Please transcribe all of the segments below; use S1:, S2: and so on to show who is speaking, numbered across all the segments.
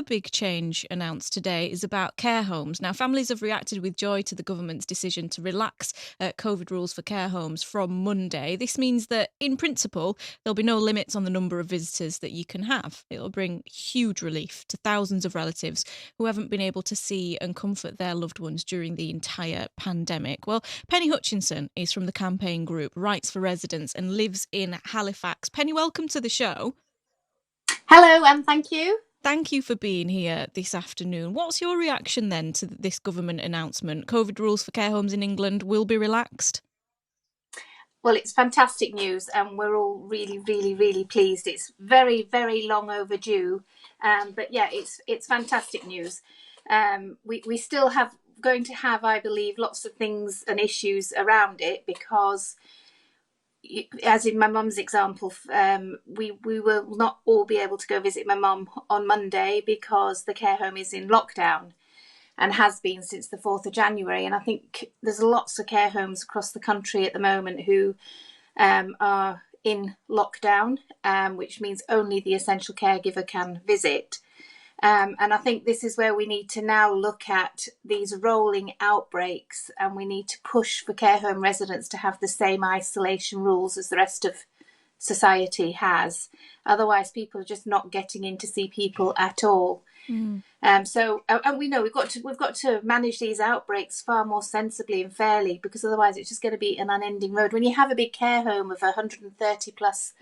S1: A big change announced today is about care homes. Now, families have reacted with joy to the government's decision to relax COVID rules for care homes from Monday. This means that, in principle, there'll be no limits on the number of visitors that you can have. It'll bring huge relief to thousands of relatives who haven't been able to see and comfort their loved ones during the entire pandemic. Well, Penny Hutchinson is from the campaign group Rights for Residents and lives in Halifax. Penny, welcome to the show.
S2: Hello, and thank you.
S1: Thank you for being here this afternoon. What's your reaction then to this government announcement? COVID rules for care homes in England will be relaxed?
S2: Well, it's fantastic news, and we're all really, really, really pleased. It's very, very long overdue, but yeah, it's fantastic news. We still have going to have, I believe, lots of things and issues around it because, as in my mum's example, we will not all be able to go visit my mum on Monday because the care home is in lockdown and has been since the 4th of January. And I think there's lots of care homes across the country at the moment who are in lockdown, which means only the essential caregiver can visit. And I think this is where we need to now look at these rolling outbreaks, and we need to push for care home residents to have the same isolation rules as the rest of society has. Otherwise, people are just not getting in to see people at all. And we know we've got to manage these outbreaks far more sensibly and fairly, because otherwise it's just going to be an unending road. When you have a big care home of 130 plus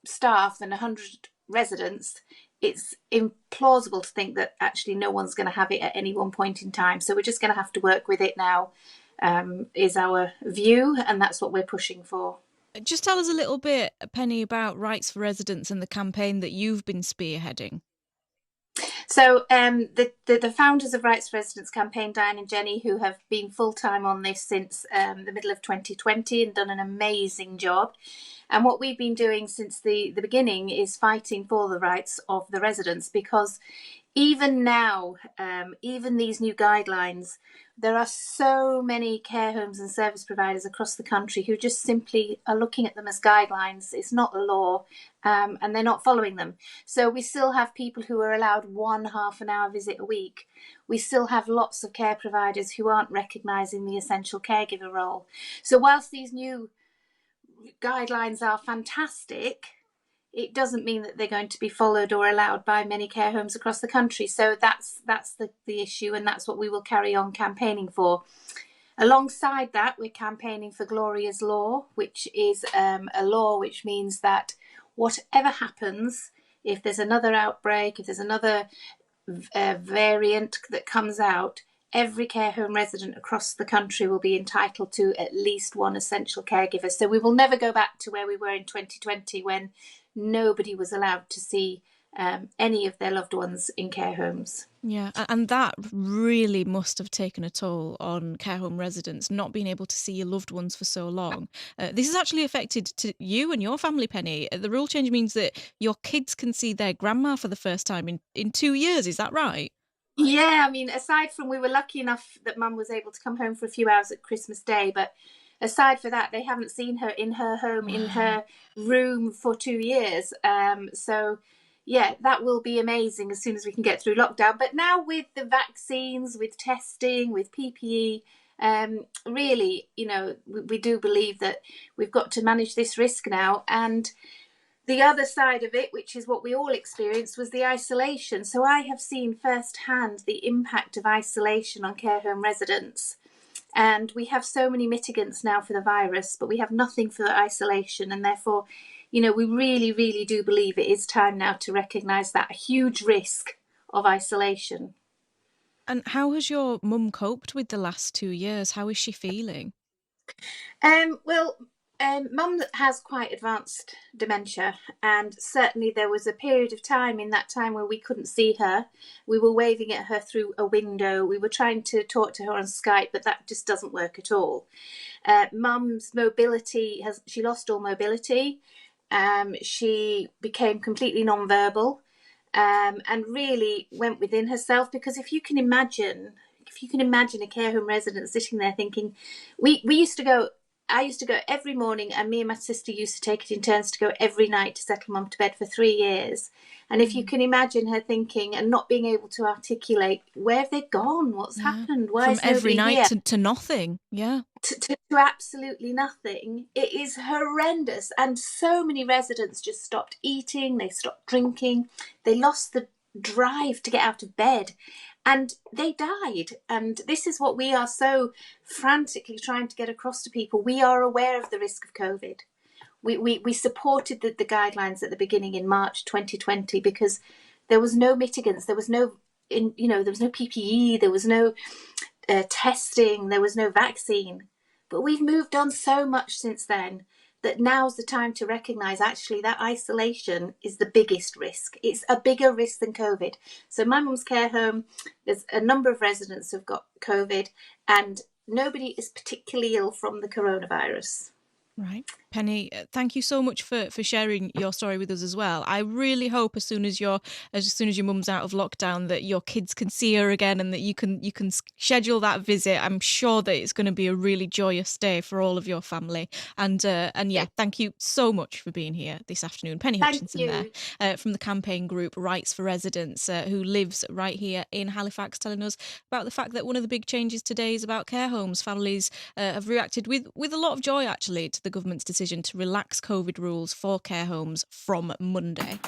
S2: staff and 100 residents, it's implausible to think that actually no one's going to have it at any one point in time. So we're just going to have to work with it now, is our view, and that's what we're pushing for.
S1: Just tell us a little bit, Penny, about Rights for Residents and the campaign that you've been spearheading.
S2: So the founders of Rights for Residents campaign, Diane and Jenny, who have been full-time on this since the middle of 2020 and done an amazing job. And what we've been doing since the beginning is fighting for the rights of the residents, because even now, even these new guidelines, there are so many care homes and service providers across the country who just simply are looking at them as guidelines. It's not the law, and they're not following them. So we still have people who are allowed one half-an-hour visit a week. We still have lots of care providers who aren't recognising the essential caregiver role. So whilst these new guidelines are fantastic, it doesn't mean that they're going to be followed or allowed by many care homes across the country. So that's the issue, and that's what we will carry on campaigning for. Alongside that, we're campaigning for Gloria's Law, which is a law which means that whatever happens, if there's another outbreak, if there's another variant that comes out, every care home resident across the country will be entitled to at least one essential caregiver. So we will never go back to where we were in 2020, when nobody was allowed to see any of their loved ones in care homes.
S1: Yeah, and that really must have taken a toll on care home residents, not being able to see your loved ones for so long. This has actually affected to you and your family, Penny. The rule change means that your kids can see their grandma for the first time in 2 years. Is that right?
S2: Yeah, I mean, aside from, we were lucky enough that Mum was able to come home for a few hours at Christmas Day, but aside for that, they haven't seen her in her home, in her room for 2 years. So, yeah, that will be amazing as soon as we can get through lockdown. But now with the vaccines, with testing, with PPE, really, we do believe that we've got to manage this risk now. And the other side of it, which is what we all experienced, was the isolation. So I have seen firsthand the impact of isolation on care home residents. And we have so many mitigants now for the virus, but we have nothing for isolation. And therefore, we really, really do believe it is time now to recognise that huge risk of isolation.
S1: And how has your mum coped with the last 2 years? How is she feeling?
S2: Mum has quite advanced dementia, and certainly there was a period of time in that time where we couldn't see her. We were waving at her through a window. We were trying to talk to her on Skype, but that just doesn't work at all. Mum's mobility, she lost all mobility. She became completely non-verbal, and really went within herself, because if you can imagine a care home resident sitting there thinking, we used to go I used to go every morning, and me and my sister used to take it in turns to go every night to settle Mum to bed for 3 years. And if you can imagine her thinking and not being able to articulate, where have they gone? What's happened? Why
S1: From
S2: is
S1: every
S2: nobody
S1: night
S2: here?
S1: to nothing. Yeah.
S2: To absolutely nothing. It is horrendous. And so many residents just stopped eating, they stopped drinking, they lost the drive to get out of bed, and they died. And this is what we are so frantically trying to get across to people. We are aware of the risk of COVID. We supported the guidelines at the beginning in March 2020 because there was no mitigants, there was no there was no PPE, there was no testing, there was no vaccine. But we've moved on so much since then that now's the time to recognise actually that isolation is the biggest risk. It's a bigger risk than COVID. So my mum's care home, there's a number of residents who've got COVID, and nobody is particularly ill from the coronavirus.
S1: Right. Penny, thank you so much for sharing your story with us as well. I really hope as soon as your mum's out of lockdown that your kids can see her again and that you can schedule that visit. I'm sure that it's going to be a really joyous day for all of your family. And yeah, thank you so much for being here this afternoon. Penny
S2: Thank
S1: Hutchinson
S2: you.
S1: there from the campaign group Rights for Residents, who lives right here in Halifax, telling us about the fact that one of the big changes today is about care homes. Families have reacted with a lot of joy actually to the government's decision to relax COVID rules for care homes from Monday.